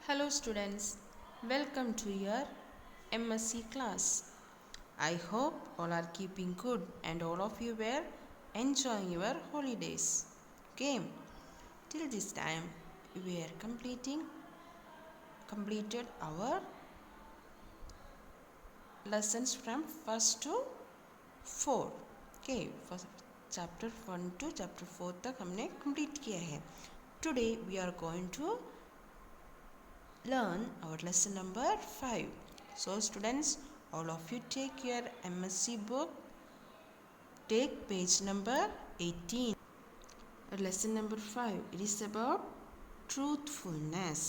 Hello students, welcome to your MSc class. I hope all are keeping good and all of you were enjoying your holidays. Okay, till this time we are completed our lessons from first to four के first chapter 1 to chapter 4 तक हमने complete किया है. Today we are going to learn our lesson number 5. So students, all of you take your MSc book, take page number 18. Lesson number 5, it is about truthfulness.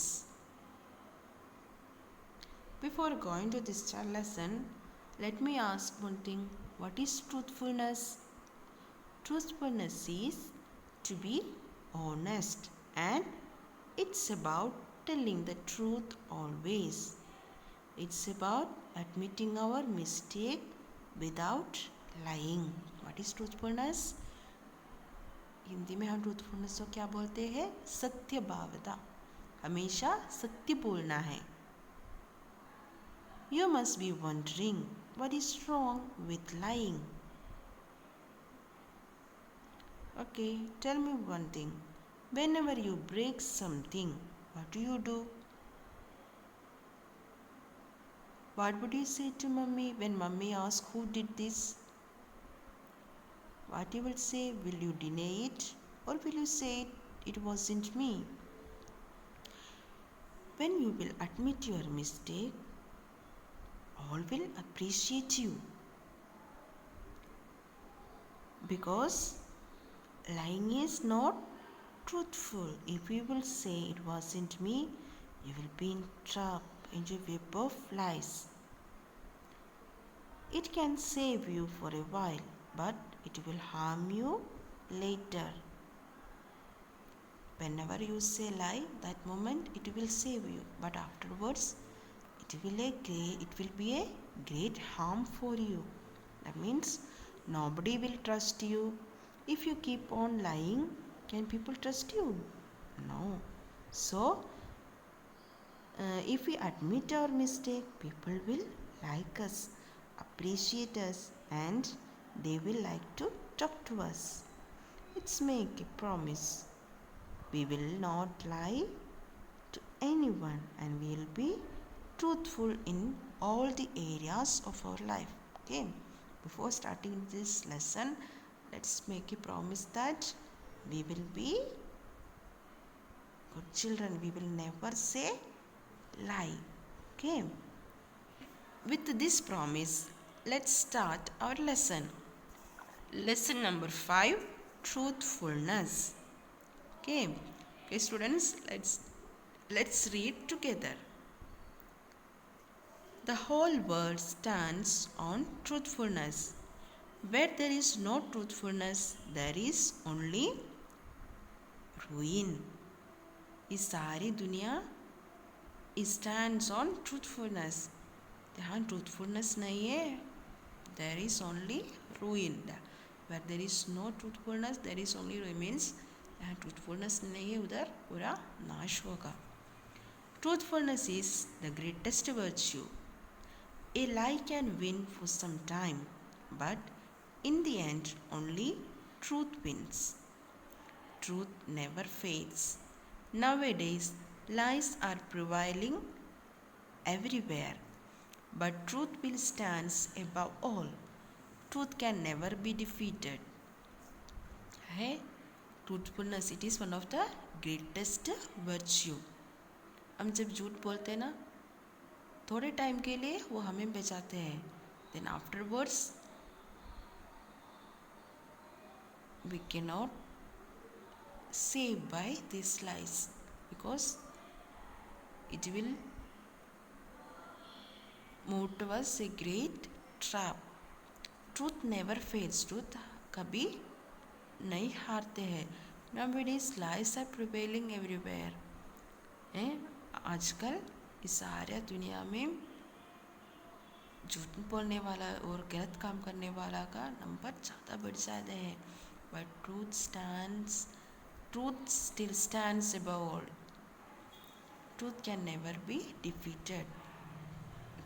Before going to this lesson, let me ask one thing. What is truthfulness? Truthfulness is to be honest, and it's about telling the truth always. It's about admitting our mistake without lying. What is truthfulness? Hindi में हम truthfulness को क्या बोलते हैं? सत्यभावता. हमेशा सत्य बोलना है. You must be wondering what is wrong with lying. Okay, tell me one thing. Whenever you break something, what do? What would you say to mummy when mummy asks who did this? What you will say? Will you deny it or will you say it wasn't me? When you will admit your mistake, all will appreciate you. Because lying is not truthful. If you will say it wasn't me, you will be trapped into a web of lies. It can save you for a while, but it will harm you later. Whenever you say lie, that moment it will save you, but afterwards it will be a great harm for you. That means nobody will trust you. If you keep on lying, can people trust you? No. So if we admit our mistake, people will like us, appreciate us, and they will like to talk to us. Let's make a promise. We will not lie to anyone and we will be truthful in all the areas of our life. Okay, before starting this lesson, let's make a promise that we will be good children. We will never say lie. Okay, with this promise, let's start our lesson. Lesson number 5, truthfulness. Okay, students, let's read together. The whole world stands on truthfulness. Where there is no truthfulness, there is only ruin. ये सारी दुनिया stands on truthfulness. जहाँ truthfulness नहीं है, there is only ruin. Where there is no truthfulness, there is only ruin. Means जहाँ truthfulness नहीं है, उधर पूरा नाश होगा. Truthfulness is the greatest virtue. A lie can win for some time, but in the end, only truth wins. Truth never fades. Nowadays, lies are prevailing everywhere, but truth will stand above all. Truth can never be defeated. Hey, truthfulness, it is one of the greatest virtue. हम जब झूठ बोलते हैं ना, थोड़े time के लिए वो हमें बचाते हैं. Then afterwards, we cannot save by these lies because it will move towards a great trap. Truth never fades. Truth कभी नहीं हारते हैं. Nowadays lies are prevailing everywhere. आजकल इस सारी दुनिया में झूठ बोलने वाला और गलत काम करने वाला का नंबर ज़्यादा बढ़ जाता है. But truth still stands above all. Truth can never be defeated.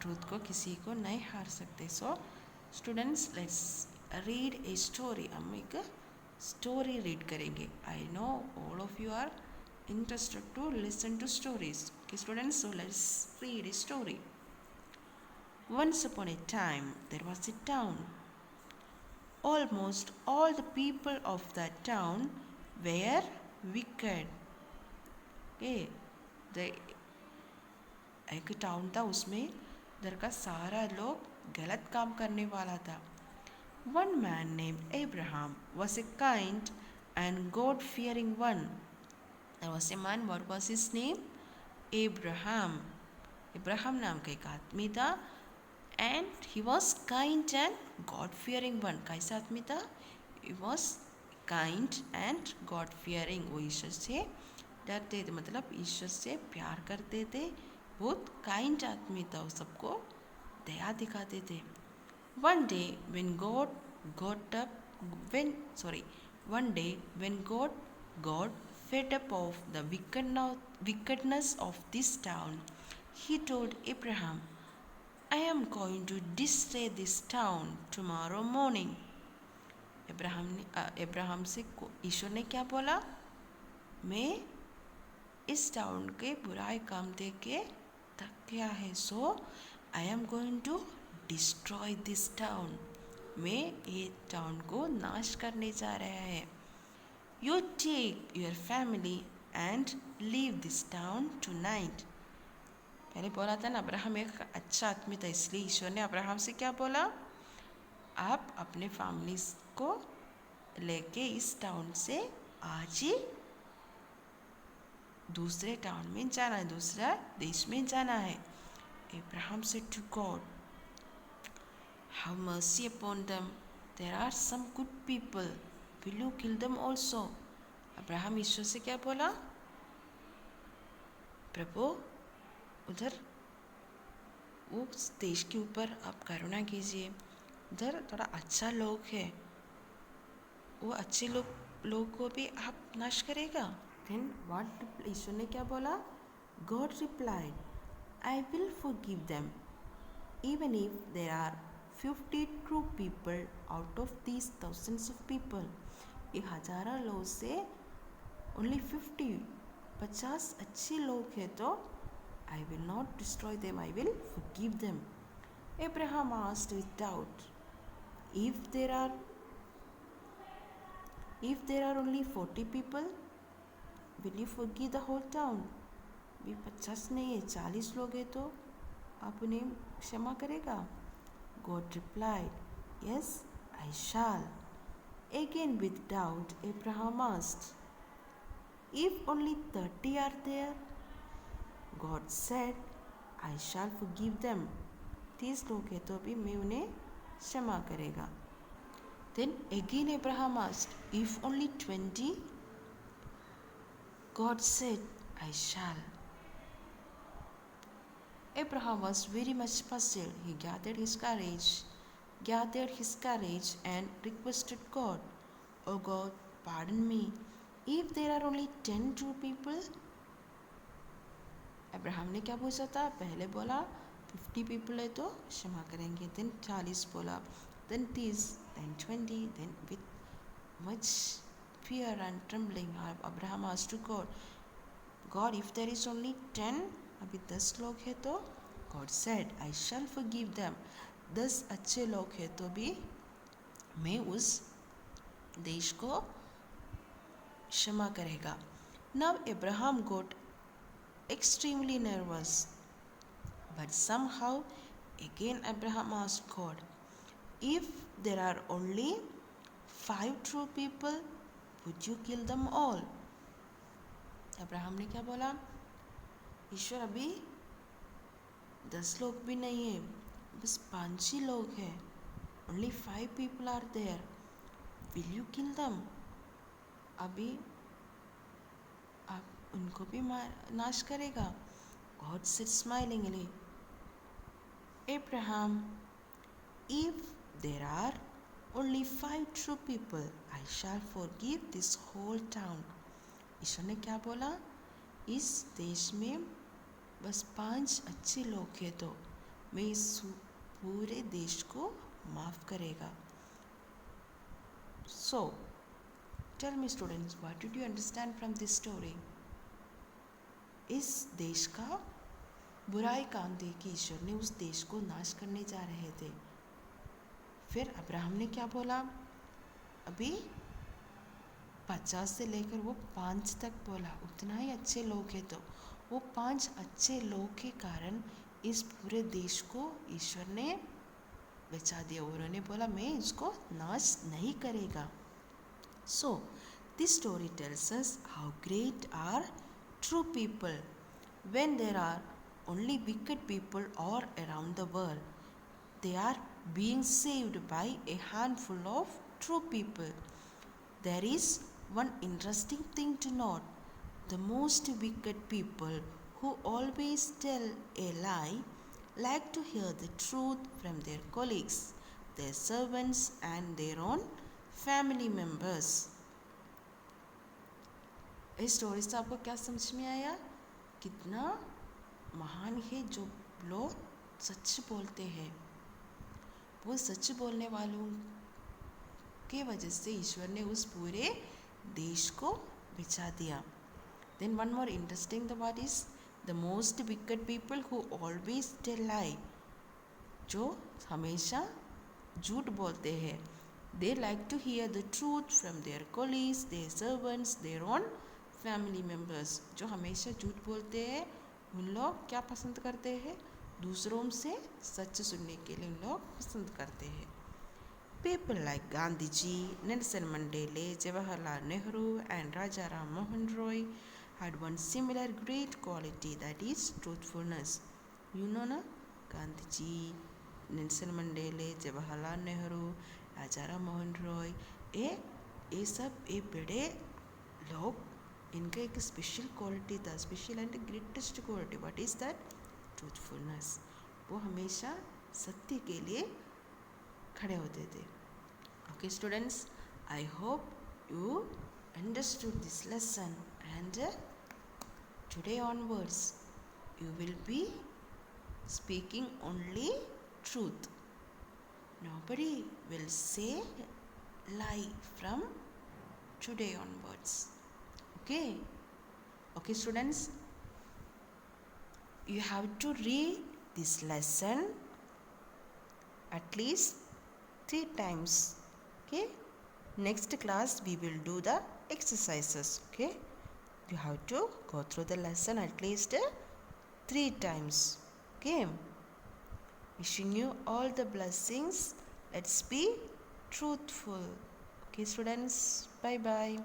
Truth को किसी को नहीं हार सकते. So students, let's read a story. हम एक स्टोरी रीड करेंगे. I know all of you are interested to listen to stories. Okay students, so let's read a story. Once upon a time there was a town. Almost all the people of that town were wicked. Okay, the एक town था, उसमें इधर का सारा लोग गलत काम करने वाला था. One man named Abraham was a kind and God-fearing one. There was a man, what was his name? Abraham. Abraham नाम का एक आदमी था. And he was kind and God-fearing one. कैसा आदमी था? He was kind and God-fearing. वो ईश्वर से डरते थे, मतलब ईश्वर से प्यार करते थे. बहुत काइंड आदमी था, वो सबको दया दिखाते थे. One day when God got up, one day when God got fed up of the wickedness of this town, he told Abraham, I am going to destroy this town tomorrow morning. Abraham से ईश्वर ने क्या बोला? मैं इस town के बुराई काम देख के थक गया है. So I am going to destroy this town. मैं ये टाउन को नाश करने जा रहा है. You take your family and leave this town tonight. पहले बोला था ना, अब्राहम एक अच्छा आदमी था, इसलिए ईश्वर ने अब्राहम से क्या बोला? आप अपने फैमिलीज को लेके इस टाउन से आज ही दूसरे टाउन में जाना है, दूसरा देश में जाना है. Abraham said to God, have mercy upon them. There are some good people. Will you kill them also? Abraham ईश्वर से क्या बोला? प्रभु, उधर उस देश के ऊपर आप करुणा कीजिए. उधर थोड़ा अच्छा लोग है, वो अच्छे लोग को भी आप नाश करेगा. Then what ईश्वर ने क्या बोला? God replied, I will forgive them, even if there are 50 true people out of these thousands of people. ये हजारों लोग से only 50 अच्छे लोग हैं तो I will not destroy them, I will forgive them. Abraham asked with doubt, if there are only 40 people, will you forgive the whole town? भी 50 नहीं है, 40 लोग हैं तो आप उन्हें क्षमा करेगा? God replied, yes, I shall. Again with doubt, Abraham asked, if only 30 are there? God said, I shall forgive them. 30 लोग हैं तो भी मैं उन्हें क्षमा करेगा. Then again Abraham asked, if only 20? God said, I shall. Abraham was very much puzzled. He gathered his courage and requested God, oh God, pardon me, if there are only 10 true people? Abraham ने क्या पूछा था? पहले बोला 50 people है तो क्षमा करेंगे. Then 40 बोला, then 30, then 20, then with much fear and trembling Abraham asked to God, God, if there is only 10, अभी 10 लोग हैं तो? God said, I shall forgive them. 10 अच्छे लोग हैं तो भी मैं उस देश को क्षमा करेगा. Now Abraham got extremely nervous, but somehow again Abraham asked God, if there are only 5 true people, would you kill them all? Abraham ने क्या बोला? ईश्वर, अभी 10 लोग भी नहीं है, बस 5 ही लोग हैं. Only 5 people are there. Will you kill them? अभी आप उनको भी नाश करेगा? God said smilingly, Abraham, if there are only 5 true people, I shall forgive this whole town. ईश्वर ने क्या बोला? इस देश में बस 5 अच्छे लोग हैं तो मैं इस पूरे देश को माफ़ करेगा. So, tell me students, what did you understand from this story? इस देश का बुराई काम देख के ईश्वर ने उस देश को नाश करने जा रहे थे. फिर अब्राहम ने क्या बोला? अभी 50 से लेकर वो 5 तक बोला. उतना ही अच्छे लोग हैं तो वो 5 अच्छे लोग के कारण इस पूरे देश को ईश्वर ने बचा दिया. उन्होंने बोला मैं इसको नाश नहीं करेगा. So this story tells us how great are true people when there are only wicked people all around the world. They are being saved by a handful of true people. There is one interesting thing to note. The most wicked people who always tell a lie like to hear the truth from their colleagues, their servants, and their own family members. इस story से आपको क्या समझ में आया? कितना महान है जो लोग सच बोलते हैं. वो सच बोलने वालों के वजह से ईश्वर ने उस पूरे देश को बचा दिया. Then one more interesting the word is the most wicked people who always tell lie. जो हमेशा झूठ बोलते हैं. They like to hear the truth from their colleagues, their servants, their own family members. जो हमेशा झूठ बोलते हैं उन लोग क्या पसंद करते हैं? दूसरों से सच सुनने के लिए उन लोग पसंद करते हैं. People like Gandhiji, Nelson Mandela, Jawaharlal Nehru and Raja Ram Mohan Roy had one similar great quality, that is truthfulness. You know na? Gandhiji, Nelson Mandela, Jawaharlal Nehru, Raja Ram Mohan Roy, ये सब ये बड़े लोग, इनका एक special quality था, special and greatest quality. What is that? Truthfulness. वो हमेशा सत्य के लिए खड़े होते थे. Okay students, I hope you understood this lesson and today onwards you will be speaking only truth. Nobody will say lie from today onwards. Okay students, you have to read this lesson at least 3 times. Okay, next class we will do the exercises. Okay, you have to go through the lesson at least 3 times. Okay, wishing you all the blessings. Let's be truthful. Okay students, bye bye.